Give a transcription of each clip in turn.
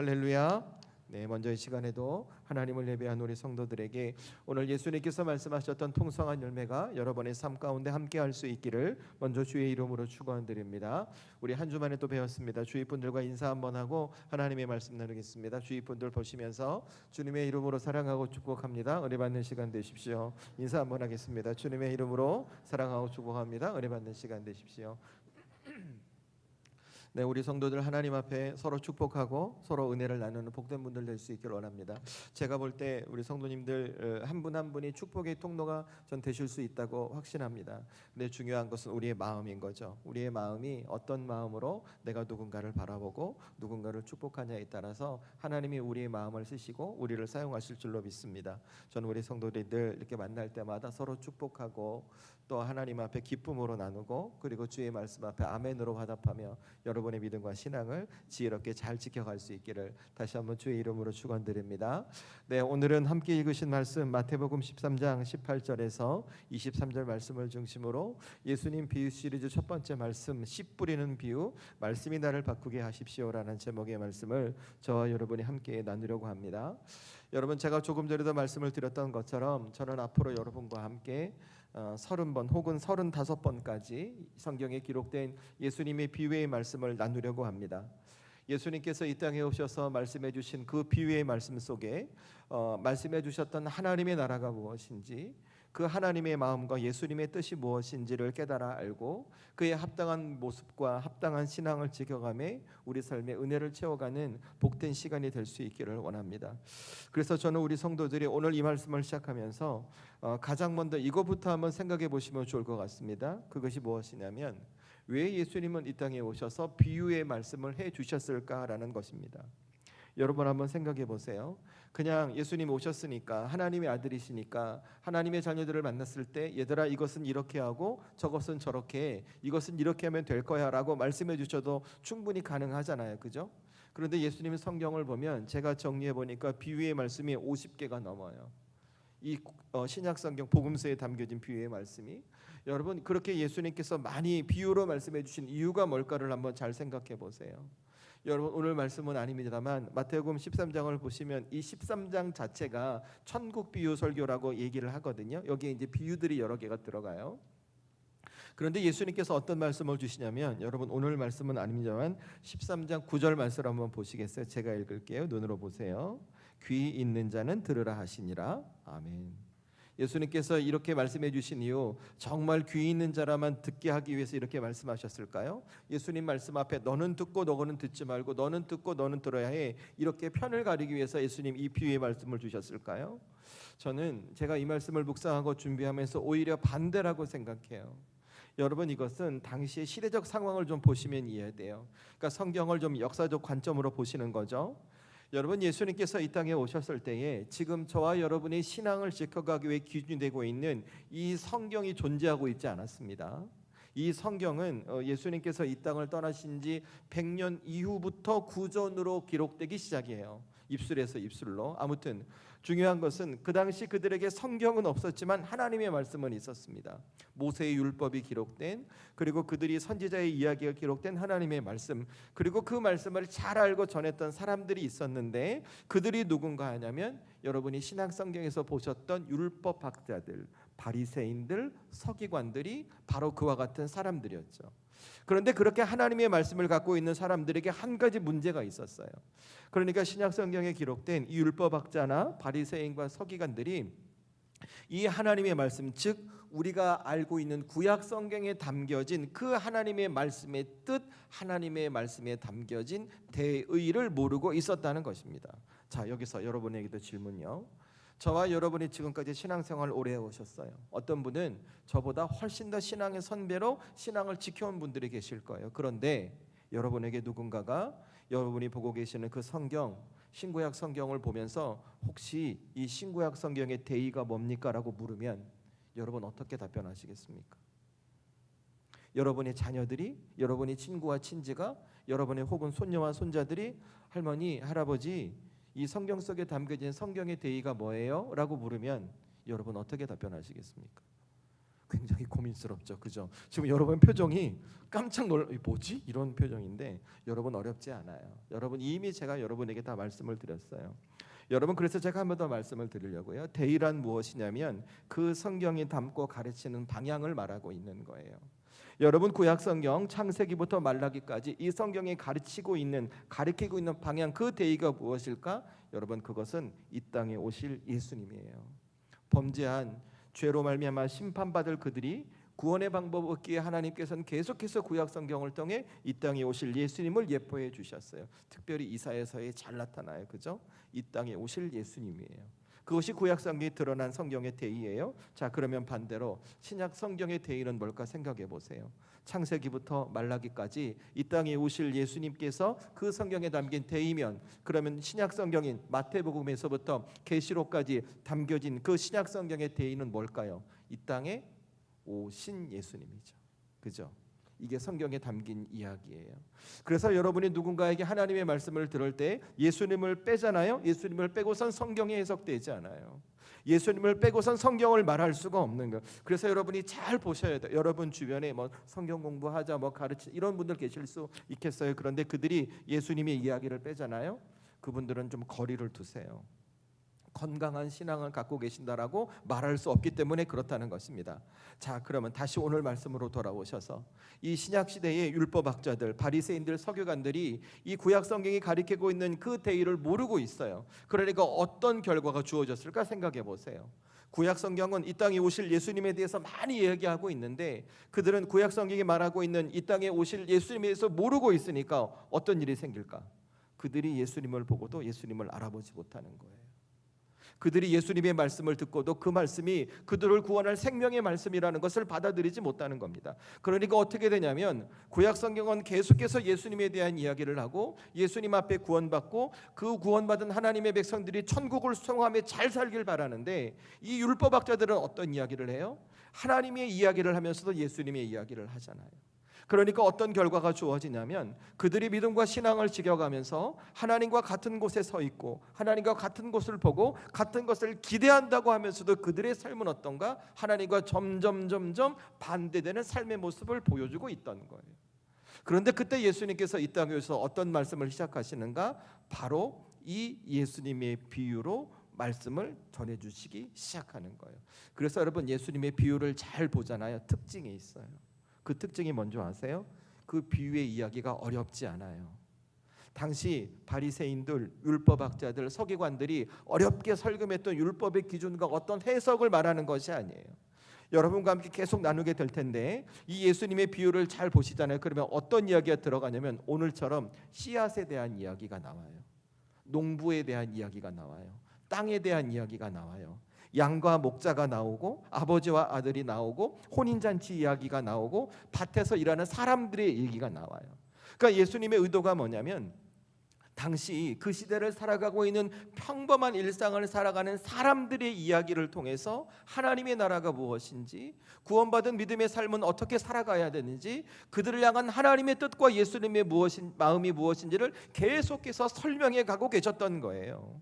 할렐루야. 네, 먼저 이 시간에도 하나님을 예배한 우리 성도들에게 오늘 예수님께서 말씀하셨던 통성한 열매가 여러분의 삶 가운데 함께할 수 있기를 먼저 주의 이름으로 축원드립니다. 우리 한 주만에 또 배웠습니다. 주위 분들과 인사 한번 하고 하나님의 말씀 나누겠습니다. 주위 분들 보시면서 주님의 이름으로 사랑하고 축복합니다. 은혜 받는 시간 되십시오. 인사 한번 하겠습니다. 주님의 이름으로 사랑하고 축복합니다. 은혜 받는 시간 되십시오. 네, 우리 성도들 하나님 앞에 서로 축복하고 서로 은혜를 나누는 복된 분들 될 수 있기를 원합니다. 제가 볼 때 우리 성도님들 한 분 한 분이 축복의 통로가 전 되실 수 있다고 확신합니다. 근데 중요한 것은 우리의 마음인 거죠. 우리의 마음이 어떤 마음으로 내가 누군가를 바라보고 누군가를 축복하냐에 따라서 하나님이 우리의 마음을 쓰시고 우리를 사용하실 줄로 믿습니다. 저는 우리 성도들 이렇게 만날 때마다 서로 축복하고 또 하나님 앞에 기쁨으로 나누고 그리고 주의 말씀 앞에 아멘으로 화답하며 여러분의 믿음과 신앙을 지혜롭게 잘 지켜갈 수 있기를 다시 한번 주의 이름으로 축원드립니다. 네, 오늘은 함께 읽으신 말씀 마태복음 13장 18절에서 23절 말씀을 중심으로 예수님 비유 시리즈 첫 번째 말씀 씨 뿌리는 비유, 말씀이 나를 바꾸게 하십시오라는 제목의 말씀을 저와 여러분이 함께 나누려고 합니다. 여러분, 제가 조금 전에도 말씀을 드렸던 것처럼 저는 앞으로 여러분과 함께 30번 혹은 35번까지 성경에 기록된 예수님의 비유의 말씀을 나누려고 합니다. 예수님께서 이 땅에 오셔서 말씀해 주신 그 비유의 말씀 속에 말씀해 주셨던 하나님의 나라가 무엇인지, 그 하나님의 마음과 예수님의 뜻이 무엇인지를 깨달아 알고 그의 합당한 모습과 합당한 신앙을 지켜가며 우리 삶의 은혜를 채워가는 복된 시간이 될 수 있기를 원합니다. 그래서 저는 우리 성도들이 오늘 이 말씀을 시작하면서 가장 먼저 이것부터 한번 생각해 보시면 좋을 것 같습니다. 그것이 무엇이냐면 왜 예수님은 이 땅에 오셔서 비유의 말씀을 해 주셨을까라는 것입니다. 여러분 한번 생각해 보세요. 그냥 예수님 오셨으니까 하나님의 아들이시니까 하나님의 자녀들을 만났을 때 얘들아 이것은 이렇게 하고 저것은 저렇게 해, 이것은 이렇게 하면 될 거야 라고 말씀해 주셔도 충분히 가능하잖아요. 그죠? 그런데 예수님의 성경을 보면 제가 정리해 보니까 비유의 말씀이 50개가 넘어요. 이 신약 성경 복음서에 담겨진 비유의 말씀이, 여러분 그렇게 예수님께서 많이 비유로 말씀해 주신 이유가 뭘까를 한번 잘 생각해 보세요. 여러분 오늘 말씀은 아닙니다만 마태복음 13장을 보시면 이 13장 자체가 천국 비유 설교라고 얘기를 하거든요. 여기에 이제 비유들이 여러 개가 들어가요. 그런데 예수님께서 어떤 말씀을 주시냐면, 여러분 오늘 말씀은 아닙니다만 13장 9절 말씀을 한번 보시겠어요? 제가 읽을게요. 눈으로 보세요. 귀 있는 자는 들으라 하시니라. 아멘. 예수님께서 이렇게 말씀해 주신 이유, 정말 귀 있는 자라만 듣게 하기 위해서 이렇게 말씀하셨을까요? 예수님 말씀 앞에 너는 듣고 너는 듣지 말고 너는 듣고 너는 들어야 해, 이렇게 편을 가리기 위해서 예수님 이 비유의 말씀을 주셨을까요? 저는 제가 이 말씀을 묵상하고 준비하면서 오히려 반대라고 생각해요. 여러분 이것은 당시의 시대적 상황을 좀 보시면 이해돼요. 그러니까 성경을 좀 역사적 관점으로 보시는 거죠. 여러분 예수님께서 이 땅에 오셨을 때에 지금 저와 여러분의 신앙을 지켜가기 위해 기준이 되고 있는 이 성경이 존재하고 있지 않았습니다. 이 성경은 예수님께서 이 땅을 떠나신 지 100년 이후부터 구전으로 기록되기 시작해요. 입술에서 입술로. 아무튼 중요한 것은 그 당시 그들에게 성경은 없었지만 하나님의 말씀은 있었습니다. 모세의 율법이 기록된, 그리고 그들이 선지자의 이야기가 기록된 하나님의 말씀, 그리고 그 말씀을 잘 알고 전했던 사람들이 있었는데, 그들이 누군가 하냐면 여러분이 신약 성경에서 보셨던 율법 학자들, 바리새인들, 서기관들이 바로 그와 같은 사람들이었죠. 그런데 그렇게 하나님의 말씀을 갖고 있는 사람들에게 한 가지 문제가 있었어요. 그러니까 신약 성경에 기록된 이 율법학자나 바리새인과 서기관들이 이 하나님의 말씀, 즉 우리가 알고 있는 구약 성경에 담겨진 그 하나님의 말씀의 뜻, 하나님의 말씀에 담겨진 대의를 모르고 있었다는 것입니다. 자, 여기서 여러분에게도 질문요. 저와 여러분이 지금까지 신앙생활을 오래 해오셨어요. 어떤 분은 저보다 훨씬 더 신앙의 선배로 신앙을 지켜온 분들이 계실 거예요. 그런데 여러분에게 누군가가 여러분이 보고 계시는 그 성경, 신구약 성경을 보면서 혹시 이 신구약 성경의 대의가 뭡니까? 라고 물으면 여러분 어떻게 답변하시겠습니까? 여러분의 자녀들이, 여러분의 친구와 친지가, 여러분의 혹은 손녀와 손자들이 할머니, 할아버지 이 성경 속에 담겨진 성경의 대의가 뭐예요? 라고 물으면 여러분 어떻게 답변하시겠습니까? 굉장히 고민스럽죠, 그죠? 지금 여러분 표정이 깜짝 놀라, 뭐지? 이런 표정인데 여러분 어렵지 않아요. 여러분 이미 제가 여러분에게 다 말씀을 드렸어요. 여러분 그래서 제가 한 번 더 말씀을 드리려고요. 대의란 무엇이냐면 그 성경이 담고 가르치는 방향을 말하고 있는 거예요. 여러분 구약 성경 창세기부터 말라기까지 이 성경이 가르치고 있는 방향 그 대의가 무엇일까? 여러분 그것은 이 땅에 오실 예수님이에요. 범죄한 죄로 말미암아 심판받을 그들이 구원의 방법 없기에 하나님께서는 계속해서 구약 성경을 통해 이 땅에 오실 예수님을 예표해 주셨어요. 특별히 이사야서에 잘 나타나요, 그죠? 이 땅에 오실 예수님이에요. 그것이 구약 성경에 드러난 성경의 대의예요. 자, 그러면 반대로 신약 성경의 대의는 뭘까 생각해 보세요. 창세기부터 말라기까지 이 땅에 오실 예수님께서 그 성경에 담긴 대의면, 그러면 신약 성경인 마태복음에서부터 계시록까지 담겨진 그 신약 성경의 대의는 뭘까요? 이 땅에 오신 예수님이죠. 그죠? 이게 성경에 담긴 이야기예요. 그래서 여러분이 누군가에게 하나님의 말씀을 들을 때 예수님을 빼잖아요. 예수님을 빼고선 성경이 해석되지 않아요. 예수님을 빼고선 성경을 말할 수가 없는 거예요. 그래서 여러분이 잘 보셔야 돼요. 여러분 주변에 뭐 성경 공부하자, 뭐 가르치 이런 분들 계실 수 있겠어요. 그런데 그들이 예수님의 이야기를 빼잖아요. 그분들은 좀 거리를 두세요. 건강한 신앙을 갖고 계신다라고 말할 수 없기 때문에 그렇다는 것입니다. 자, 그러면 다시 오늘 말씀으로 돌아오셔서 이 신약 시대의 율법학자들, 바리새인들, 서기관들이 이 구약 성경이 가리키고 있는 그 대의를 모르고 있어요. 그러니까 어떤 결과가 주어졌을까 생각해 보세요. 구약 성경은 이 땅에 오실 예수님에 대해서 많이 이야기하고 있는데 그들은 구약 성경이 말하고 있는 이 땅에 오실 예수님에 대해서 모르고 있으니까 어떤 일이 생길까? 그들이 예수님을 보고도 예수님을 알아보지 못하는 거예요. 그들이 예수님의 말씀을 듣고도 그 말씀이 그들을 구원할 생명의 말씀이라는 것을 받아들이지 못하는 겁니다. 그러니까 어떻게 되냐면 구약 성경은 계속해서 예수님에 대한 이야기를 하고 예수님 앞에 구원받고 그 구원받은 하나님의 백성들이 천국을 수용하며 잘 살길 바라는데 이 율법학자들은 어떤 이야기를 해요? 하나님의 이야기를 하면서도 예수님의 이야기를 하잖아요. 그러니까 어떤 결과가 주어지냐면 그들이 믿음과 신앙을 지켜가면서 하나님과 같은 곳에 서 있고 하나님과 같은 곳을 보고 같은 것을 기대한다고 하면서도 그들의 삶은 어떤가? 하나님과 점점 반대되는 삶의 모습을 보여주고 있던 거예요. 그런데 그때 예수님께서 이 땅에서 어떤 말씀을 시작하시는가? 바로 이 예수님의 비유로 말씀을 전해주시기 시작하는 거예요. 그래서 여러분 예수님의 비유를 잘 보잖아요. 특징이 있어요. 그 특징이 뭔지 아세요? 그 비유의 이야기가 어렵지 않아요. 당시 바리새인들, 율법학자들, 서기관들이 어렵게 설금했던 율법의 기준과 어떤 해석을 말하는 것이 아니에요. 여러분과 함께 계속 나누게 될 텐데 이 예수님의 비유를 잘 보시잖아요. 그러면 어떤 이야기가 들어가냐면 오늘처럼 씨앗에 대한 이야기가 나와요. 농부에 대한 이야기가 나와요. 땅에 대한 이야기가 나와요. 양과 목자가 나오고 아버지와 아들이 나오고 혼인잔치 이야기가 나오고 밭에서 일하는 사람들의 얘기가 나와요. 그러니까 예수님의 의도가 뭐냐면 당시 그 시대를 살아가고 있는 평범한 일상을 살아가는 사람들의 이야기를 통해서 하나님의 나라가 무엇인지, 구원받은 믿음의 삶은 어떻게 살아가야 되는지, 그들을 향한 하나님의 뜻과 예수님의 마음이 무엇인지를 계속해서 설명해 가고 계셨던 거예요.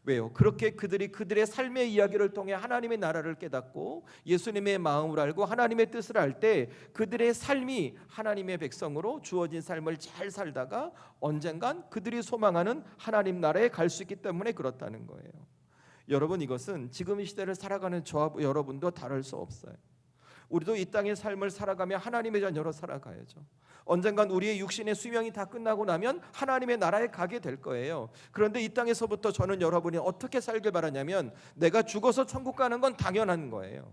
왜요? 그렇게 그들의 삶의 이야기를 통해 하나님의 나라를 깨닫고 예수님의 마음을 알고 하나님의 뜻을 알 때 그들의 삶이 하나님의 백성으로 주어진 삶을 잘 살다가 언젠간 그들이 소망하는 하나님 나라에 갈 수 있기 때문에 그렇다는 거예요. 여러분 이것은 지금 이 시대를 살아가는 저와 여러분도 다를 수 없어요. 우리도 이 땅의 삶을 살아가며 하나님의 자녀로 살아가야죠. 언젠간 우리의 육신의 수명이 다 끝나고 나면 하나님의 나라에 가게 될 거예요. 그런데 이 땅에서부터 저는 여러분이 어떻게 살길 바라냐면 내가 죽어서 천국 가는 건 당연한 거예요.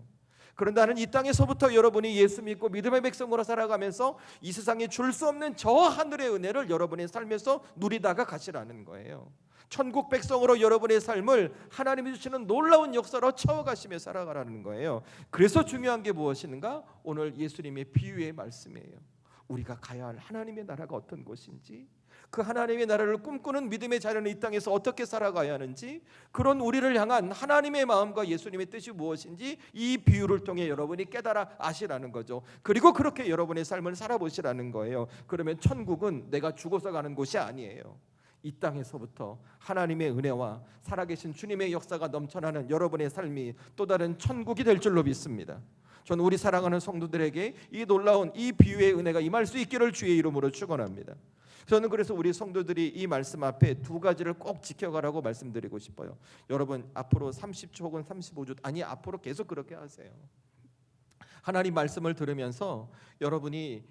그런데 나는 이 땅에서부터 여러분이 예수 믿고 믿음의 백성으로 살아가면서 이 세상에 줄 수 없는 저 하늘의 은혜를 여러분의 삶에서 누리다가 가시라는 거예요. 천국 백성으로 여러분의 삶을 하나님이 주시는 놀라운 역사로 채워가시며 살아가라는 거예요. 그래서 중요한 게 무엇인가? 오늘 예수님의 비유의 말씀이에요. 우리가 가야 할 하나님의 나라가 어떤 곳인지, 그 하나님의 나라를 꿈꾸는 믿음의 자녀는 이 땅에서 어떻게 살아가야 하는지, 그런 우리를 향한 하나님의 마음과 예수님의 뜻이 무엇인지 이 비유를 통해 여러분이 깨달아 아시라는 거죠. 그리고 그렇게 여러분의 삶을 살아보시라는 거예요. 그러면 천국은 내가 죽어서 가는 곳이 아니에요. 이 땅에서부터 하나님의 은혜와 살아계신 주님의 역사가 넘쳐나는 여러분의 삶이 또 다른 천국이 될 줄로 믿습니다. 저는 우리 사랑하는 성도들에게 이 놀라운 이 비유의 은혜가 임할 수 있기를 주의 이름으로 축원합니다. 저는 그래서 우리 성도들이 이 말씀 앞에 두 가지를 꼭 지켜가라고 말씀드리고 싶어요. 여러분 앞으로 30초 혹은 35초 아니 앞으로 계속 그렇게 하세요. 하나님 말씀을 들으면서 여러분이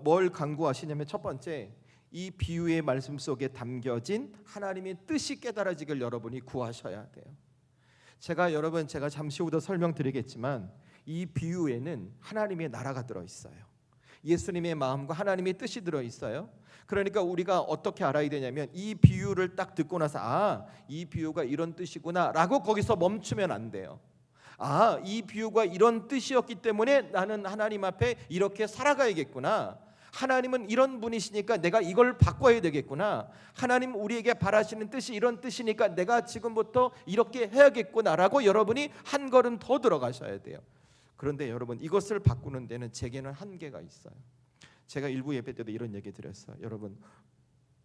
뭘 간구하시냐면 첫 번째, 이 비유의 말씀 속에 담겨진 하나님의 뜻이 깨달아지길 여러분이 구하셔야 돼요. 제가 잠시 후에 설명드리겠지만 이 비유에는 하나님의 나라가 들어있어요. 예수님의 마음과 하나님의 뜻이 들어있어요. 그러니까 우리가 어떻게 알아야 되냐면 이 비유를 딱 듣고 나서 이 비유가 이런 뜻이구나 라고 거기서 멈추면 안 돼요. 이 비유가 이런 뜻이었기 때문에 나는 하나님 앞에 이렇게 살아가야겠구나. 하나님은 이런 분이시니까 내가 이걸 바꿔야 되겠구나. 하나님 우리에게 바라시는 뜻이 이런 뜻이니까 내가 지금부터 이렇게 해야겠구나라고 여러분이 한 걸음 더 들어가셔야 돼요. 그런데 여러분 이것을 바꾸는 데는 제게는 한계가 있어요. 제가 일부 예배 때도 이런 얘기 드렸어요. 여러분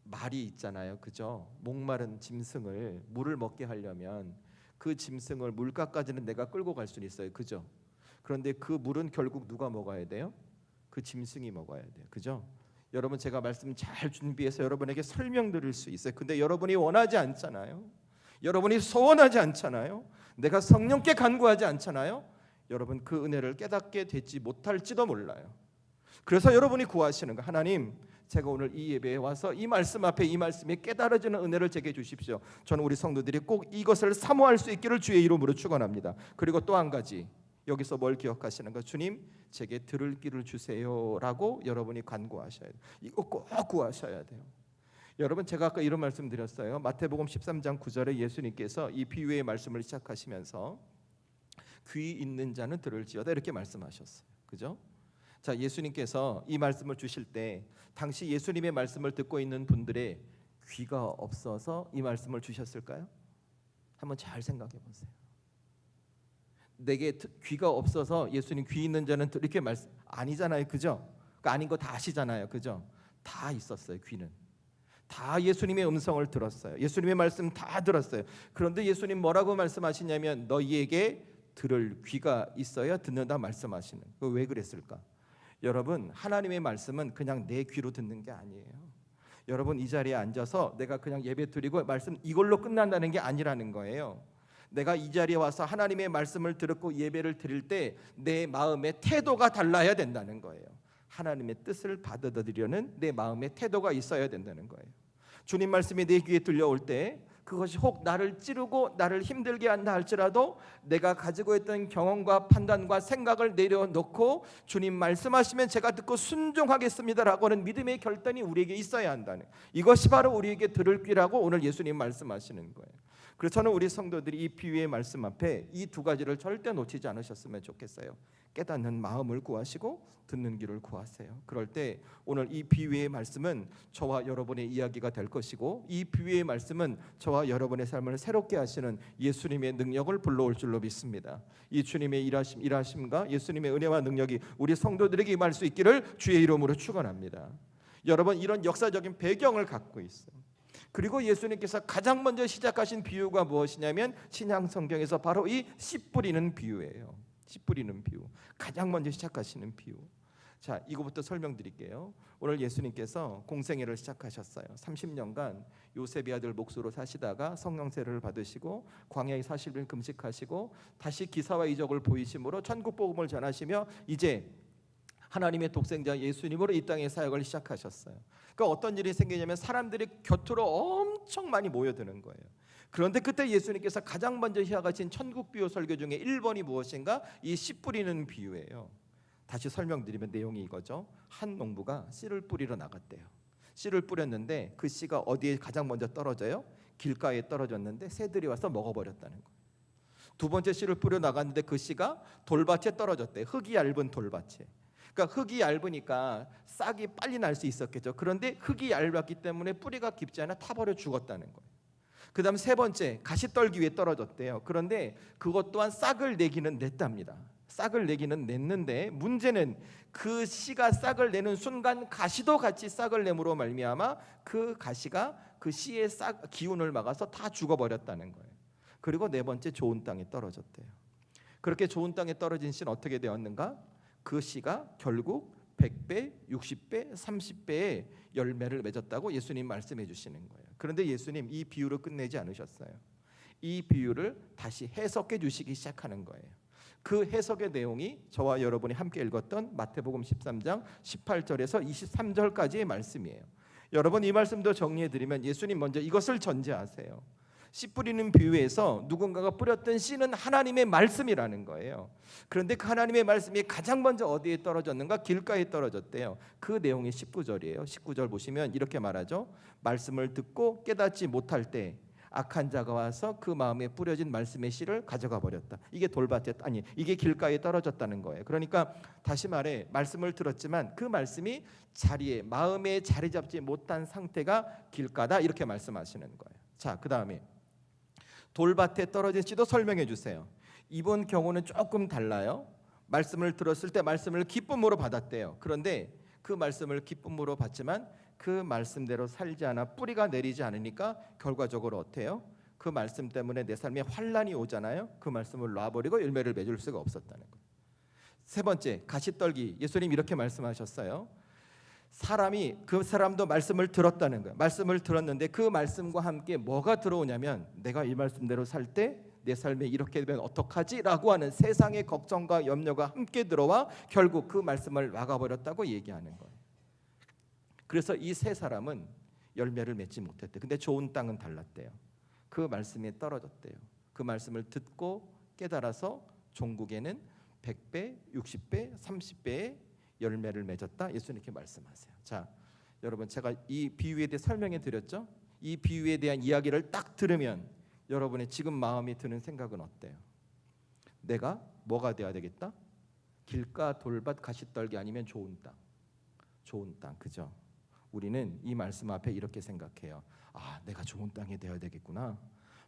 말이 있잖아요, 그죠? 목마른 짐승을 물을 먹게 하려면 그 짐승을 물가까지는 내가 끌고 갈 수는 있어요, 그죠? 그런데 그 물은 결국 누가 먹어야 돼요? 그 짐승이 먹어야 돼요, 그죠? 여러분 제가 말씀 잘 준비해서 여러분에게 설명드릴 수 있어요. 근데 여러분이 원하지 않잖아요. 여러분이 소원하지 않잖아요. 내가 성령께 간구하지 않잖아요. 여러분 그 은혜를 깨닫게 되지 못할지도 몰라요. 그래서 여러분이 구하시는 거, 하나님 제가 오늘 이 예배에 와서 이 말씀 앞에 이 말씀이 깨달아지는 은혜를 제게 주십시오. 저는 우리 성도들이 꼭 이것을 사모할 수 있기를 주의 이름으로 축원합니다. 그리고 또 한 가지, 여기서 뭘 기억하시는가? 주님 제게 들을 길을 주세요라고 여러분이 간구하셔야 돼요. 이거 꼭 구하셔야 돼요. 여러분 제가 아까 이런 말씀 드렸어요. 마태복음 13장 9절에 예수님께서 이 비유의 말씀을 시작하시면서 귀 있는 자는 들을지어다 이렇게 말씀하셨어요, 그죠? 자, 예수님께서 이 말씀을 주실 때 당시 예수님의 말씀을 듣고 있는 분들의 귀가 없어서 이 말씀을 주셨을까요? 한번 잘 생각해 보세요. 내게 귀가 없어서 예수님 귀 있는 자는 이렇게 말씀 아니잖아요, 그죠? 그러니까 아닌 거 다 아시잖아요, 그죠? 다 있었어요. 귀는 다 예수님의 음성을 들었어요. 예수님의 말씀 다 들었어요. 그런데 예수님 뭐라고 말씀하시냐면 너희에게 들을 귀가 있어야 듣는다 말씀하시는. 왜 그랬을까? 여러분 하나님의 말씀은 그냥 내 귀로 듣는 게 아니에요. 여러분 이 자리에 앉아서 내가 그냥 예배 드리고 말씀 이걸로 끝난다는 게 아니라는 거예요. 내가 이 자리에 와서 하나님의 말씀을 듣고 예배를 드릴 때 내 마음의 태도가 달라야 된다는 거예요. 하나님의 뜻을 받아들이려는 내 마음의 태도가 있어야 된다는 거예요. 주님 말씀이 내 귀에 들려올 때 그것이 혹 나를 찌르고 나를 힘들게 한다 할지라도 내가 가지고 있던 경험과 판단과 생각을 내려놓고 주님 말씀하시면 제가 듣고 순종하겠습니다라고 하는 믿음의 결단이 우리에게 있어야 한다는, 이것이 바로 우리에게 들을 귀라고 오늘 예수님 말씀하시는 거예요. 그래서 저는 우리 성도들이 이 비유의 말씀 앞에 이 두 가지를 절대 놓치지 않으셨으면 좋겠어요. 깨닫는 마음을 구하시고 듣는 귀를 구하세요. 그럴 때 오늘 이 비유의 말씀은 저와 여러분의 이야기가 될 것이고 이 비유의 말씀은 저와 여러분의 삶을 새롭게 하시는 예수님의 능력을 불러올 줄로 믿습니다. 이 주님의 일하심과 예수님의 은혜와 능력이 우리 성도들에게 임할 수 있기를 주의 이름으로 축원합니다. 여러분 이런 역사적인 배경을 갖고 있어요. 그리고 예수님께서 가장 먼저 시작하신 비유가 무엇이냐면 신약 성경에서 바로 이 씨 뿌리는 비유예요. 씨 뿌리는 비유, 가장 먼저 시작하시는 비유. 자, 이거부터 설명드릴게요. 오늘 예수님께서 공생애를 시작하셨어요. 30년간 요셉의 아들 목수로 사시다가 성령세를 받으시고 광야에 40일 금식하시고 다시 기사와 이적을 보이심으로 천국 복음을 전하시며 이제 하나님의 독생자 예수님으로 이 땅의 사역을 시작하셨어요. 그러니까 어떤 일이 생기냐면 사람들이 곁으로 엄청 많이 모여드는 거예요. 그런데 그때 예수님께서 가장 먼저 시작하신 천국 비유 설교 중에 1번이 무엇인가? 이 씨 뿌리는 비유예요. 다시 설명드리면 내용이 이거죠. 한 농부가 씨를 뿌리러 나갔대요. 씨를 뿌렸는데 그 씨가 어디에 가장 먼저 떨어져요? 길가에 떨어졌는데 새들이 와서 먹어버렸다는 거예요. 두 번째 씨를 뿌려 나갔는데 그 씨가 돌밭에 떨어졌대요. 흙이 얇은 돌밭에. 그러니까 흙이 얇으니까 싹이 빨리 날 수 있었겠죠. 그런데 흙이 얇았기 때문에 뿌리가 깊지 않아 타버려 죽었다는 거예요. 그 다음 세 번째 가시떨기 위에 떨어졌대요. 그런데 그것 또한 싹을 내기는 냈답니다. 싹을 내기는 냈는데 문제는 그 씨가 싹을 내는 순간 가시도 같이 싹을 내므로 말미암아 그 가시가 그 씨의 싹 기운을 막아서 다 죽어버렸다는 거예요. 그리고 네 번째 좋은 땅에 떨어졌대요. 그렇게 좋은 땅에 떨어진 씨는 어떻게 되었는가? 그 씨가 결국 100배, 60배, 30배의 열매를 맺었다고 예수님 말씀해 주시는 거예요. 그런데 예수님 이 비유를 끝내지 않으셨어요. 이 비유를 다시 해석해 주시기 시작하는 거예요. 그 해석의 내용이 저와 여러분이 함께 읽었던 마태복음 13장 18절에서 23절까지의 말씀이에요. 여러분, 이 말씀도 정리해 드리면 예수님 먼저 이것을 전제하세요. 씨 뿌리는 비유에서 누군가가 뿌렸던 씨는 하나님의 말씀이라는 거예요. 그런데 그 하나님의 말씀이 가장 먼저 어디에 떨어졌는가? 길가에 떨어졌대요. 그 내용이 19절이에요. 19절 보시면 이렇게 말하죠. 말씀을 듣고 깨닫지 못할 때 악한 자가 와서 그 마음에 뿌려진 말씀의 씨를 가져가 버렸다. 이게 돌밭에, 아니, 이게 길가에 떨어졌다는 거예요. 그러니까 다시 말해, 말씀을 들었지만 그 말씀이 자리에, 마음에 자리 잡지 못한 상태가 길가다, 이렇게 말씀하시는 거예요. 자, 그 다음에 돌밭에 떨어진 씨도 설명해 주세요. 이번 경우는 조금 달라요. 말씀을 들었을 때 말씀을 기쁨으로 받았대요. 그런데 그 말씀을 기쁨으로 받지만 그 말씀대로 살지 않아 뿌리가 내리지 않으니까 결과적으로 어때요? 그 말씀 때문에 내 삶에 환난이 오잖아요. 그 말씀을 놔버리고 열매를 맺을 수가 없었다는 거예요. 세 번째, 가시떨기. 예수님 이렇게 말씀하셨어요. 사람이, 그 사람도 말씀을 들었다는 거예요. 말씀을 들었는데 그 말씀과 함께 뭐가 들어오냐면, 내가 이 말씀대로 살 때 내 삶에 이렇게 되면 어떡하지? 라고 하는 세상의 걱정과 염려가 함께 들어와 결국 그 말씀을 막아버렸다고 얘기하는 거예요. 그래서 이 세 사람은 열매를 맺지 못했대요. 근데 좋은 땅은 달랐대요. 그 말씀에 떨어졌대요. 그 말씀을 듣고 깨달아서 종국에는 100배, 60배, 30배의 열매를 맺었다. 예수님께 말씀하세요. 자, 여러분, 제가 이 비유에 대해 설명해 드렸죠. 이 비유에 대한 이야기를 딱 들으면 여러분의 지금 마음이 드는 생각은 어때요? 내가 뭐가 돼야 되겠다? 길가, 돌밭, 가시떨기 아니면 좋은 땅. 좋은 땅, 그죠? 우리는 이 말씀 앞에 이렇게 생각해요. 아, 내가 좋은 땅이 되어야 되겠구나.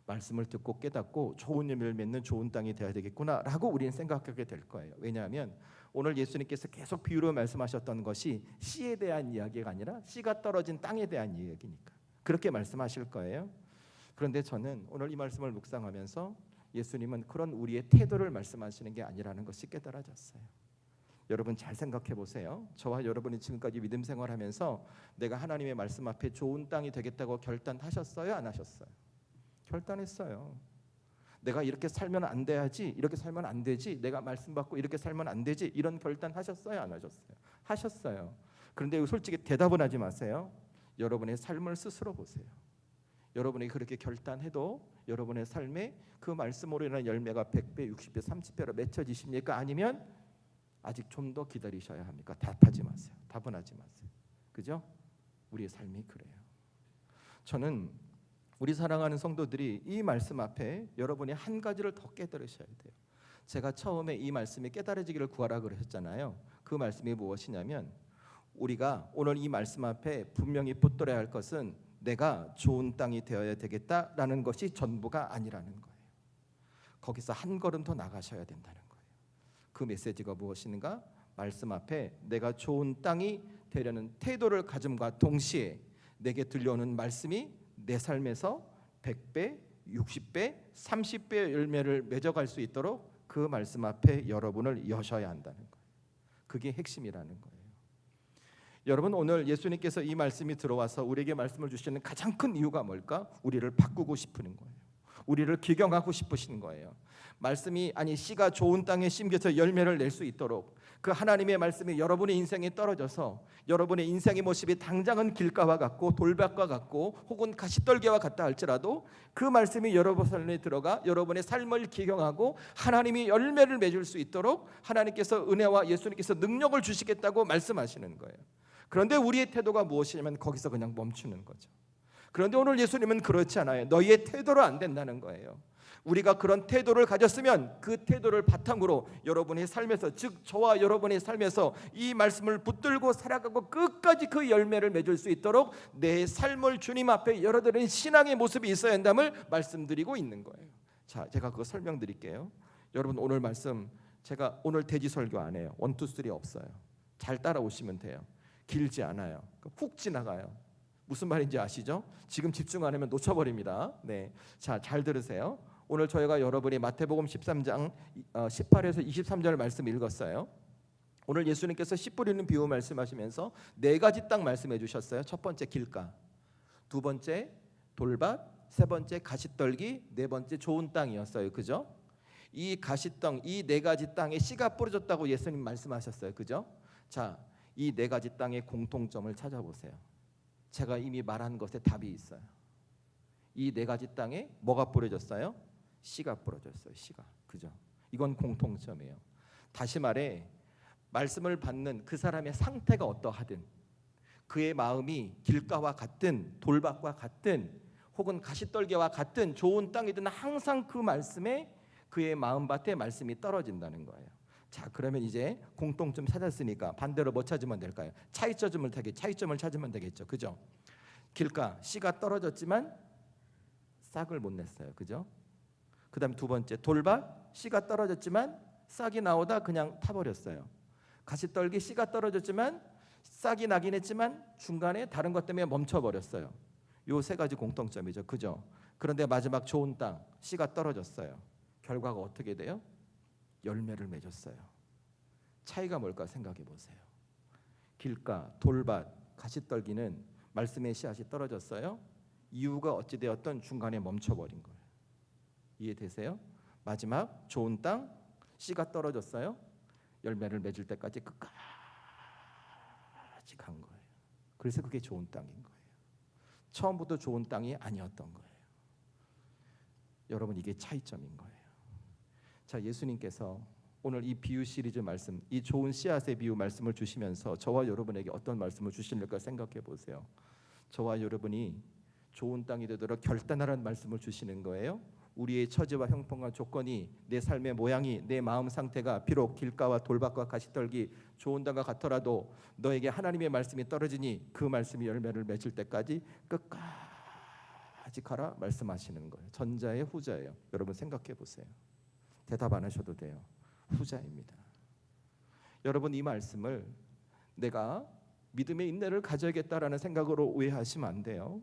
말씀을 듣고 깨닫고 좋은 열매를 맺는 좋은 땅이 되어야 되겠구나 라고 우리는 생각하게 될 거예요. 왜냐하면 오늘 예수님께서 계속 비유로 말씀하셨던 것이 씨에 대한 이야기가 아니라 씨가 떨어진 땅에 대한 이야기니까 그렇게 말씀하실 거예요. 그런데 저는 오늘 이 말씀을 묵상하면서 예수님은 그런 우리의 태도를 말씀하시는 게 아니라는 것이 깨달아졌어요. 여러분, 잘 생각해 보세요. 저와 여러분이 지금까지 믿음 생활하면서 내가 하나님의 말씀 앞에 좋은 땅이 되겠다고 결단하셨어요? 안 하셨어요? 결단했어요. 내가 이렇게 살면 안 돼야지, 이렇게 살면 안 되지, 내가 말씀 받고 이렇게 살면 안 되지, 이런 결단하셨어요? 안 하셨어요? 하셨어요. 그런데 솔직히 대답은 하지 마세요. 여러분의 삶을 스스로 보세요. 여러분이 그렇게 결단해도 여러분의 삶에 그 말씀으로 인한 열매가 100배, 60배, 30배로 맺혀지십니까? 아니면 아직 좀 더 기다리셔야 합니까? 답하지 마세요. 답은 하지 마세요. 그죠? 우리의 삶이 그래요. 저는 우리 사랑하는 성도들이 이 말씀 앞에 여러분이 한 가지를 더 깨달으셔야 돼요. 제가 처음에 이 말씀이 깨달아지기를 구하라 그러셨잖아요. 그 말씀이 무엇이냐면, 우리가 오늘 이 말씀 앞에 분명히 붙들어야 할 것은 내가 좋은 땅이 되어야 되겠다라는 것이 전부가 아니라는 거예요. 거기서 한 걸음 더 나가셔야 된다는 거예요. 그 메시지가 무엇인가? 말씀 앞에 내가 좋은 땅이 되려는 태도를 가짐과 동시에 내게 들려오는 말씀이 내 삶에서 100배, 60배, 30배의 열매를 맺어갈 수 있도록 그 말씀 앞에 여러분을 여셔야 한다는 거예요. 그게 핵심이라는 거예요. 여러분, 오늘 예수님께서 이 말씀이 들어와서 우리에게 말씀을 주시는 가장 큰 이유가 뭘까? 우리를 바꾸고 싶은 거예요. 우리를 기경하고 싶으신 거예요. 말씀이, 아니, 씨가 좋은 땅에 심겨서 열매를 낼 수 있도록 그 하나님의 말씀이 여러분의 인생에 떨어져서 여러분의 인생의 모습이 당장은 길가와 같고 돌밭과 같고 혹은 가시떨기와 같다 할지라도 그 말씀이 여러분 삶에 들어가 여러분의 삶을 기경하고 하나님이 열매를 맺을 수 있도록 하나님께서 은혜와 예수님께서 능력을 주시겠다고 말씀하시는 거예요. 그런데 우리의 태도가 무엇이냐면 거기서 그냥 멈추는 거죠. 그런데 오늘 예수님은 그렇지 않아요. 너희의 태도로 안 된다는 거예요. 우리가 그런 태도를 가졌으면 그 태도를 바탕으로 여러분의 삶에서, 즉 저와 여러분의 삶에서 이 말씀을 붙들고 살아가고 끝까지 그 열매를 맺을 수 있도록 내 삶을 주님 앞에 열어드리는 신앙의 모습이 있어야 한다를 말씀드리고 있는 거예요. 자, 제가 그거 설명드릴게요. 여러분, 오늘 말씀 제가 오늘 대지 설교 안 해요. 1, 2, 3 없어요. 잘 따라오시면 돼요. 길지 않아요. 훅 지나가요. 무슨 말인지 아시죠? 지금 집중 안 하면 놓쳐버립니다. 네, 자, 잘 들으세요. 오늘 저희가 여러분이 마태복음 13장 18에서 23절 말씀 읽었어요. 오늘 예수님께서 씨 뿌리는 비유 말씀하시면서 네 가지 땅 말씀해 주셨어요. 첫 번째 길가, 두 번째 돌밭, 세 번째 가시떨기, 네 번째 좋은 땅이었어요. 그죠? 이 가시땅, 이 네 가지 땅에 씨가 뿌려졌다고 예수님 말씀하셨어요. 그죠? 자, 이 네 가지 땅의 공통점을 찾아보세요. 제가 이미 말한 것에 답이 있어요. 이 네 가지 땅에 뭐가 뿌려졌어요? 씨가 뿌려졌어요. 씨가. 그죠? 이건 공통점이에요. 다시 말해 말씀을 받는 그 사람의 상태가 어떠하든, 그의 마음이 길가와 같든 돌밭과 같든 혹은 가시떨기와 같든 좋은 땅이든 항상 그 말씀에, 그의 마음밭에 말씀이 떨어진다는 거예요. 자, 그러면 이제 공통점 찾았으니까 반대로 뭐 찾으면 될까요? 차이점을 찾으면 되겠죠. 그죠? 길가, 씨가 떨어졌지만 싹을 못 냈어요. 그죠? 그 다음 두 번째 돌밭, 씨가 떨어졌지만 싹이 나오다 그냥 타버렸어요. 가시떨기, 씨가 떨어졌지만 싹이 나긴 했지만 중간에 다른 것 때문에 멈춰버렸어요. 요 세 가지 공통점이죠. 그죠? 그런데 마지막 좋은 땅, 씨가 떨어졌어요. 결과가 어떻게 돼요? 열매를 맺었어요. 차이가 뭘까 생각해 보세요. 길가, 돌밭, 가시떨기는 말씀의 씨앗이 떨어졌어요. 이유가 어찌되었던 중간에 멈춰버린 거예요. 이해되세요? 마지막 좋은 땅, 씨가 떨어졌어요. 열매를 맺을 때까지 끝까지 간 거예요. 그래서 그게 좋은 땅인 거예요. 처음부터 좋은 땅이 아니었던 거예요. 여러분, 이게 차이점인 거예요. 자, 예수님께서 오늘 이 비유 시리즈 말씀, 이 좋은 씨앗의 비유 말씀을 주시면서 저와 여러분에게 어떤 말씀을 주실까 생각해 보세요. 저와 여러분이 좋은 땅이 되도록 결단하라는 말씀을 주시는 거예요. 우리의 처지와 형편과 조건이, 내 삶의 모양이, 내 마음 상태가 비록 길가와 돌밭과 가시떨기 좋은 땅과 같더라도 너에게 하나님의 말씀이 떨어지니 그 말씀이 열매를 맺을 때까지 끝까지 가라 말씀하시는 거예요. 전자의 후자예요. 여러분 생각해 보세요. 대답 안 하셔도 돼요. 후자입니다. 여러분, 이 말씀을 내가 믿음의 인내를 가져야겠다라는 생각으로 오해하시면 안 돼요.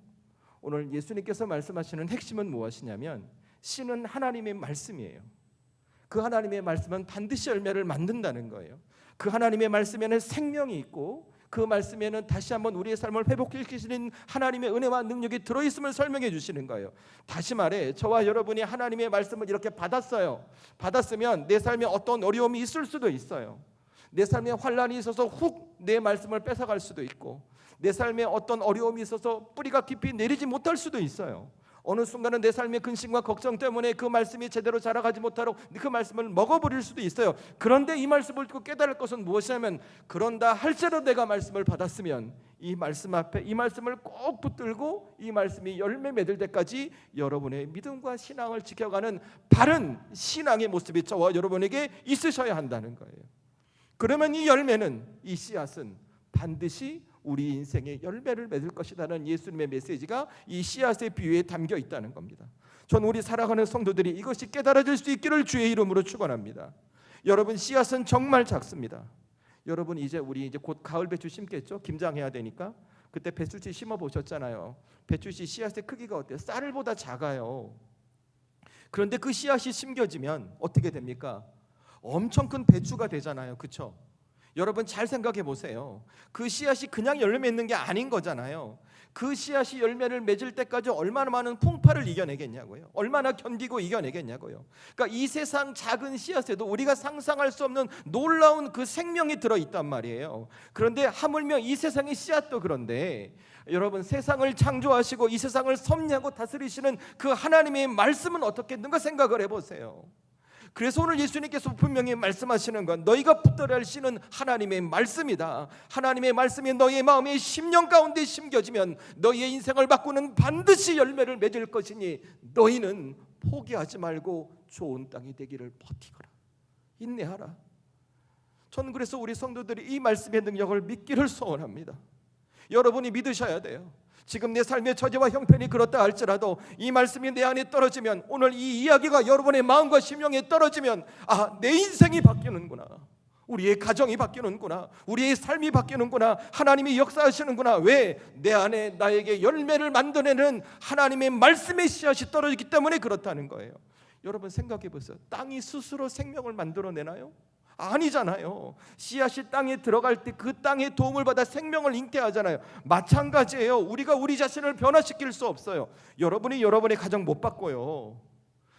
오늘 예수님께서 말씀하시는 핵심은 무엇이냐면 씨는 하나님의 말씀이에요. 그 하나님의 말씀은 반드시 열매를 만든다는 거예요. 그 하나님의 말씀에는 생명이 있고 그 말씀에는 다시 한번 우리의 삶을 회복시키시는 하나님의 은혜와 능력이 들어있음을 설명해 주시는 거예요. 다시 말해 저와 여러분이 하나님의 말씀을 이렇게 받았으면 내 삶에 어떤 어려움이 있을 수도 있어요. 내 삶에 환란이 있어서 훅 내 말씀을 뺏어갈 수도 있고, 내 삶에 어떤 어려움이 있어서 뿌리가 깊이 내리지 못할 수도 있어요. 어느 순간은 내 삶의 근심과 걱정 때문에 그 말씀이 제대로 자라가지 못하도록 그 말씀을 먹어버릴 수도 있어요. 그런데 이 말씀을 듣고 깨달을 것은 무엇이냐면, 그런다 할지라도 내가 말씀을 받았으면 이 말씀 앞에 이 말씀을 꼭 붙들고 이 말씀이 열매 맺을 때까지 여러분의 믿음과 신앙을 지켜가는 바른 신앙의 모습이 저와 여러분에게 있으셔야 한다는 거예요. 그러면 이 열매는, 이 씨앗은 반드시 우리 인생의 열매를 맺을 것이라는 예수님의 메시지가 이 씨앗의 비유에 담겨 있다는 겁니다. 저는 우리 살아가는 성도들이 이것이 깨달아질 수 있기를 주의 이름으로 축원합니다. 여러분, 씨앗은 정말 작습니다. 여러분, 우리 이제 곧 가을 배추 심겠죠? 김장해야 되니까. 그때 배추씨 심어 보셨잖아요. 배추씨 씨앗의 크기가 어때요? 쌀보다 작아요. 그런데 그 씨앗이 심겨지면 어떻게 됩니까? 엄청 큰 배추가 되잖아요. 그렇죠? 여러분 잘 생각해 보세요. 그 씨앗이 그냥 열매 맺는 게 아닌 거잖아요. 그 씨앗이 열매를 맺을 때까지 얼마나 많은 풍파를 이겨내겠냐고요. 얼마나 견디고 이겨내겠냐고요. 그러니까 이 세상 작은 씨앗에도 우리가 상상할 수 없는 놀라운 그 생명이 들어있단 말이에요. 그런데 하물며 이 세상의 씨앗도 그런데 여러분, 세상을 창조하시고 이 세상을 섭리하고 다스리시는 그 하나님의 말씀은 어떻겠는가 생각을 해보세요. 그래서 오늘 예수님께서 분명히 말씀하시는 건, 너희가 붙들어야 할 씨는 하나님의 말씀이다. 하나님의 말씀이 너희의 마음의 심령 가운데 심겨지면 너희의 인생을 바꾸는 반드시 열매를 맺을 것이니 너희는 포기하지 말고 좋은 땅이 되기를 버티거라, 인내하라. 저는 그래서 우리 성도들이 이 말씀의 능력을 믿기를 소원합니다. 여러분이 믿으셔야 돼요. 지금 내 삶의 처지와 형편이 그렇다 할지라도 이 말씀이 내 안에 떨어지면, 오늘 이 이야기가 여러분의 마음과 심령에 떨어지면, 내 인생이 바뀌는구나, 우리의 가정이 바뀌는구나, 우리의 삶이 바뀌는구나, 하나님이 역사하시는구나. 왜? 내 안에 나에게 열매를 만들어내는 하나님의 말씀의 씨앗이 떨어지기 때문에 그렇다는 거예요. 여러분 생각해 보세요. 땅이 스스로 생명을 만들어내나요? 아니잖아요. 씨앗이 땅에 들어갈 때 그 땅의 도움을 받아 생명을 잉태하잖아요. 마찬가지예요. 우리가 우리 자신을 변화시킬 수 없어요. 여러분이 여러분의 가정 못 바꿔요.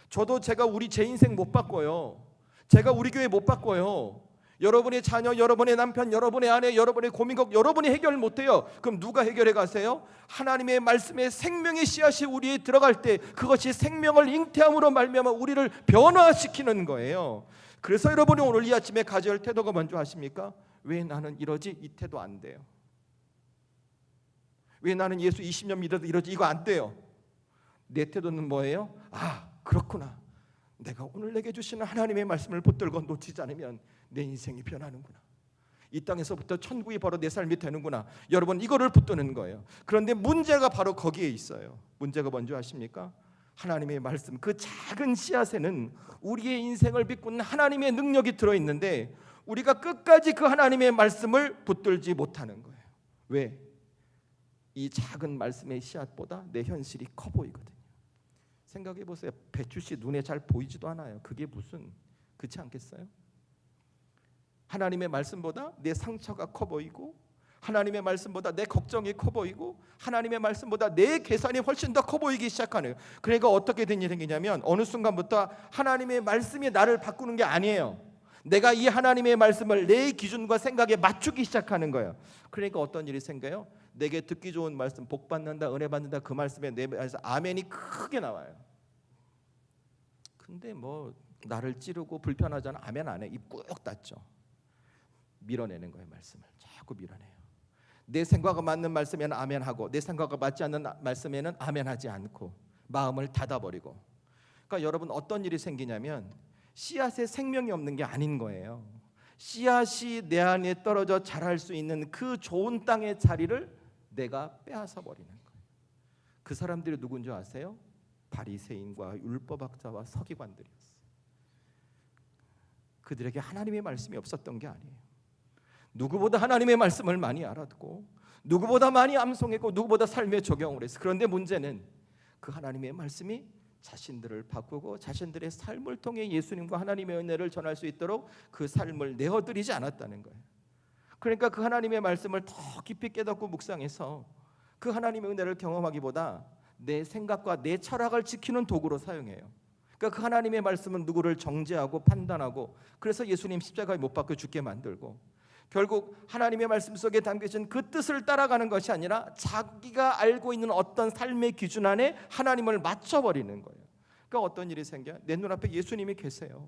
저도 제가 제 인생 못 바꿔요. 제가 우리 교회 못 바꿔요. 여러분의 자녀, 여러분의 남편, 여러분의 아내, 여러분의 고민곡 여러분이 해결 못해요. 그럼 누가 해결해 가세요? 하나님의 말씀에 생명의 씨앗이 우리에 들어갈 때 그것이 생명을 잉태함으로 말미암아 우리를 변화시키는 거예요. 그래서 여러분이 오늘 이 아침에 가져야 할 태도가 뭔지 아십니까? 왜 나는 이러지? 이 태도 안 돼요. 왜 나는 예수 20년 믿어도 이러지? 이거 안 돼요. 내 태도는 뭐예요? 아, 그렇구나. 내가 오늘 내게 주시는 하나님의 말씀을 붙들고 놓치지 않으면 내 인생이 변하는구나. 이 땅에서부터 천국이 바로 내 삶이 되는구나. 여러분 이거를 붙드는 거예요. 그런데 문제가 바로 거기에 있어요. 문제가 뭔지 아십니까? 하나님의 말씀, 그 작은 씨앗에는 우리의 인생을 비꾸는 하나님의 능력이 들어있는데 우리가 끝까지 그 하나님의 말씀을 붙들지 못하는 거예요. 왜? 이 작은 말씀의 씨앗보다 내 현실이 커 보이거든요. 생각해 보세요. 배추씨 눈에 잘 보이지도 않아요. 그게 무슨, 그렇지 않겠어요? 하나님의 말씀보다 내 상처가 커 보이고, 하나님의 말씀보다 내 걱정이 커 보이고, 하나님의 말씀보다 내 계산이 훨씬 더 커 보이기 시작하네요. 그러니까 어떻게 된 일이 생기냐면 어느 순간부터 하나님의 말씀이 나를 바꾸는 게 아니에요. 내가 이 하나님의 말씀을 내 기준과 생각에 맞추기 시작하는 거예요. 그러니까 어떤 일이 생겨요? 내게 듣기 좋은 말씀, 복 받는다, 은혜 받는다, 그 말씀에 내 안에서 아멘이 크게 나와요. 근데 뭐 나를 찌르고 불편하잖아, 아멘 안 해. 입 꾹 닫죠. 밀어내는 거예요. 말씀을 자꾸 밀어내요. 내 생각과 맞는 말씀에는 아멘하고 내 생각과 맞지 않는 말씀에는 아멘하지 않고 마음을 닫아버리고. 그러니까 여러분 어떤 일이 생기냐면 씨앗에 생명이 없는 게 아닌 거예요. 씨앗이 내 안에 떨어져 자랄 수 있는 그 좋은 땅의 자리를 내가 빼앗아 버리는 거예요. 그 사람들이 누군지 아세요? 바리새인과 율법학자와 서기관들이었어요. 그들에게 하나님의 말씀이 없었던 게 아니에요. 누구보다 하나님의 말씀을 많이 알아듣고 누구보다 많이 암송했고 누구보다 삶에 적용을 했어요. 그런데 문제는 그 하나님의 말씀이 자신들을 바꾸고 자신들의 삶을 통해 예수님과 하나님의 은혜를 전할 수 있도록 그 삶을 내어드리지 않았다는 거예요. 그러니까 그 하나님의 말씀을 더 깊이 깨닫고 묵상해서 그 하나님의 은혜를 경험하기보다 내 생각과 내 철학을 지키는 도구로 사용해요. 그러니까 그 하나님의 말씀은 누구를 정죄하고 판단하고 그래서 예수님 십자가에 못 박혀 죽게 만들고 결국 하나님의 말씀 속에 담겨진 그 뜻을 따라가는 것이 아니라 자기가 알고 있는 어떤 삶의 기준 안에 하나님을 맞춰버리는 거예요. 그러니까 어떤 일이 생겨요? 내 눈앞에 예수님이 계세요.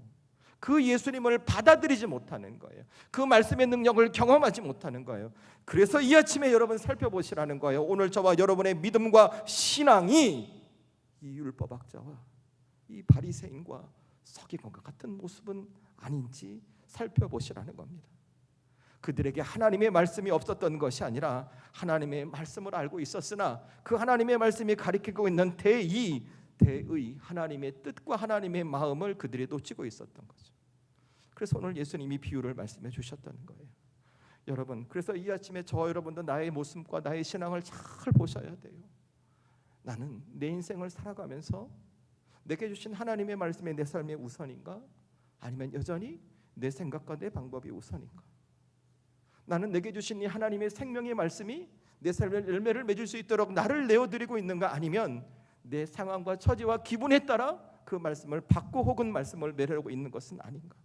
그 예수님을 받아들이지 못하는 거예요. 그 말씀의 능력을 경험하지 못하는 거예요. 그래서 이 아침에 여러분 살펴보시라는 거예요. 오늘 저와 여러분의 믿음과 신앙이 이 율법학자와 이 바리새인과 서기관과 같은 모습은 아닌지 살펴보시라는 겁니다. 그들에게 하나님의 말씀이 없었던 것이 아니라 하나님의 말씀을 알고 있었으나 그 하나님의 말씀이 가리키고 있는 대의 하나님의 뜻과 하나님의 마음을 그들이 놓치고 있었던 거죠. 그래서 오늘 예수님이 비유를 말씀해 주셨다는 거예요. 여러분, 그래서 이 아침에 저 여러분도 나의 모습과 나의 신앙을 잘 보셔야 돼요. 나는 내 인생을 살아가면서 내게 주신 하나님의 말씀이 내 삶의 우선인가? 아니면 여전히 내 생각과 내 방법이 우선인가? 나는 내게 주신 이 하나님의 생명의 말씀이 내 삶의 열매를 맺을 수 있도록 나를 내어드리고 있는가? 아니면 내 상황과 처지와 기분에 따라 그 말씀을 받고 혹은 말씀을 매려고 있는 것은 아닌가?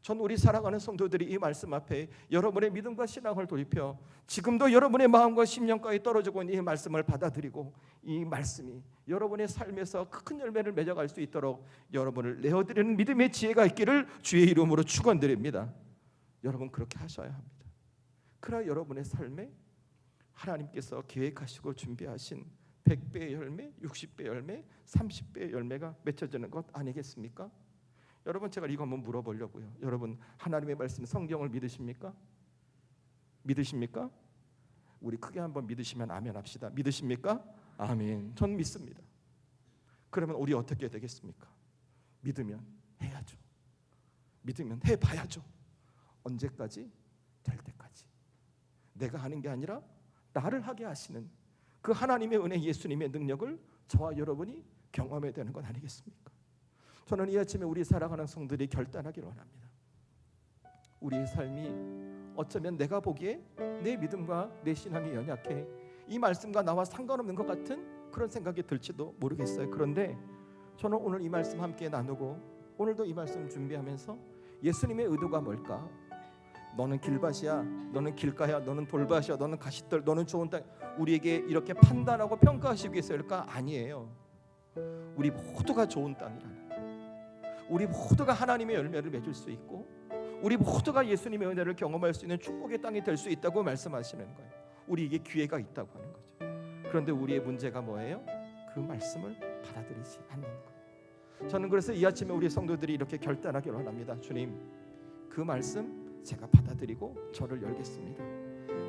전 우리 사랑하는 성도들이 이 말씀 앞에 여러분의 믿음과 신앙을 돌입혀 지금도 여러분의 마음과 심령까지 떨어지고 있는 이 말씀을 받아들이고 이 말씀이 여러분의 삶에서 큰 열매를 맺어갈 수 있도록 여러분을 내어드리는 믿음의 지혜가 있기를 주의 이름으로 축원드립니다. 여러분 그렇게 하셔야 합니다. 그래야 여러분의 삶에 하나님께서 계획하시고 준비하신 100배의 열매, 60배의 열매, 30배의 열매가 맺혀지는 것 아니겠습니까? 여러분 제가 이거 한번 물어보려고요. 여러분 하나님의 말씀 성경을 믿으십니까? 믿으십니까? 우리 크게 한번 믿으시면 아멘 합시다. 믿으십니까? 아멘. 전 믿습니다. 그러면 우리 어떻게 되겠습니까? 믿으면 해야죠. 믿으면 해봐야죠. 언제까지? 될 때까지. 내가 하는 게 아니라 나를 하게 하시는 그 하나님의 은혜, 예수님의 능력을 저와 여러분이 경험해야 되는 것 아니겠습니까? 저는 이 아침에 우리 살아가는 성들이 결단하기를 원합니다. 우리의 삶이 어쩌면 내가 보기에 내 믿음과 내 신앙이 연약해, 이 말씀과 나와 상관없는 것 같은 그런 생각이 들지도 모르겠어요. 그런데 저는 오늘 이 말씀 함께 나누고 오늘도 이 말씀 준비하면서 예수님의 의도가 뭘까? 너는 길밭이야, 너는 길가야, 너는 돌밭이야, 너는 가시떨, 너는 좋은 땅, 우리에게 이렇게 판단하고 평가하시기 위해서일까? 아니에요. 우리 모두가 좋은 땅이라는, 우리 모두가 하나님의 열매를 맺을 수 있고 우리 모두가 예수님의 은혜를 경험할 수 있는 축복의 땅이 될 수 있다고 말씀하시는 거예요. 우리에게 기회가 있다고 하는 거죠. 그런데 우리의 문제가 뭐예요? 그 말씀을 받아들이지 않는 거예요. 저는 그래서 이 아침에 우리 성도들이 이렇게 결단하기를 원합니다. 주님, 그 말씀 제가 받아들이고 저를 열겠습니다.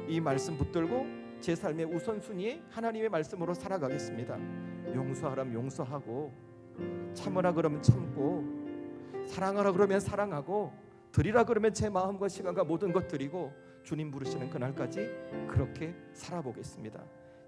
이 말씀 붙들고 제 삶의 우선순위에 하나님의 말씀으로 살아가겠습니다. 용서하라면 용서하고, 참으라 그러면 참고, 사랑하라 그러면 사랑하고, 드리라 그러면 제 마음과 시간과 모든 것 드리고 주님 부르시는 그날까지 그렇게 살아보겠습니다.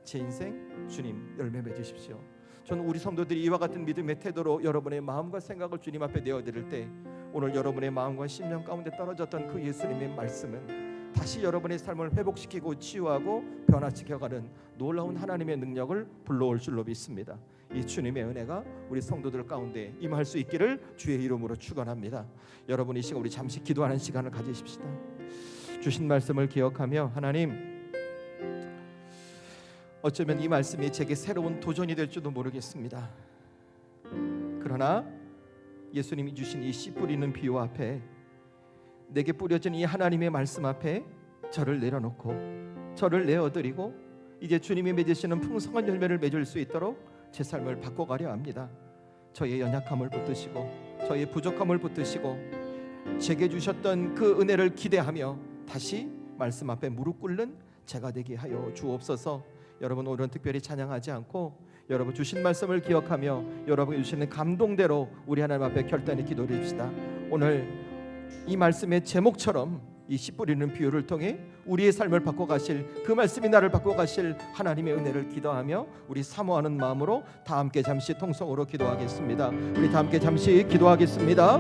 제 인생 주님 열매 맺으십시오. 저는 우리 성도들이 이와 같은 믿음의 태도로 여러분의 마음과 생각을 주님 앞에 내어드릴 때 오늘 여러분의 마음과 심령 가운데 떨어졌던 그 예수님의 말씀은 다시 여러분의 삶을 회복시키고 치유하고 변화시켜가는 놀라운 하나님의 능력을 불러올 줄로 믿습니다. 이 주님의 은혜가 우리 성도들 가운데 임할 수 있기를 주의 이름으로 축원합니다. 여러분, 이 시간 우리 잠시 기도하는 시간을 가지십시다. 주신 말씀을 기억하며, 하나님, 어쩌면 이 말씀이 제게 새로운 도전이 될지도 모르겠습니다. 그러나 예수님이 주신 이 씨 뿌리는 비유 앞에, 내게 뿌려진 이 하나님의 말씀 앞에 저를 내려놓고 저를 내어드리고 이제 주님이 맺으시는 풍성한 열매를 맺을 수 있도록 제 삶을 바꿔가려 합니다. 저의 연약함을 붙드시고 저의 부족함을 붙드시고 제게 주셨던 그 은혜를 기대하며 다시 말씀 앞에 무릎 꿇는 제가 되게 하여 주옵소서. 여러분, 오늘은 특별히 찬양하지 않고 여러분 주신 말씀을 기억하며 여러분이 주시는 감동대로 우리 하나님 앞에 결단의 기도를 드립시다. 오늘 이 말씀의 제목처럼 이 씨 뿌리는 비유를 통해 우리의 삶을 바꿔가실, 그 말씀이 나를 바꿔가실 하나님의 은혜를 기도하며 우리 사모하는 마음으로 다 함께 잠시 통성으로 기도하겠습니다. 우리 다 함께 잠시 기도하겠습니다.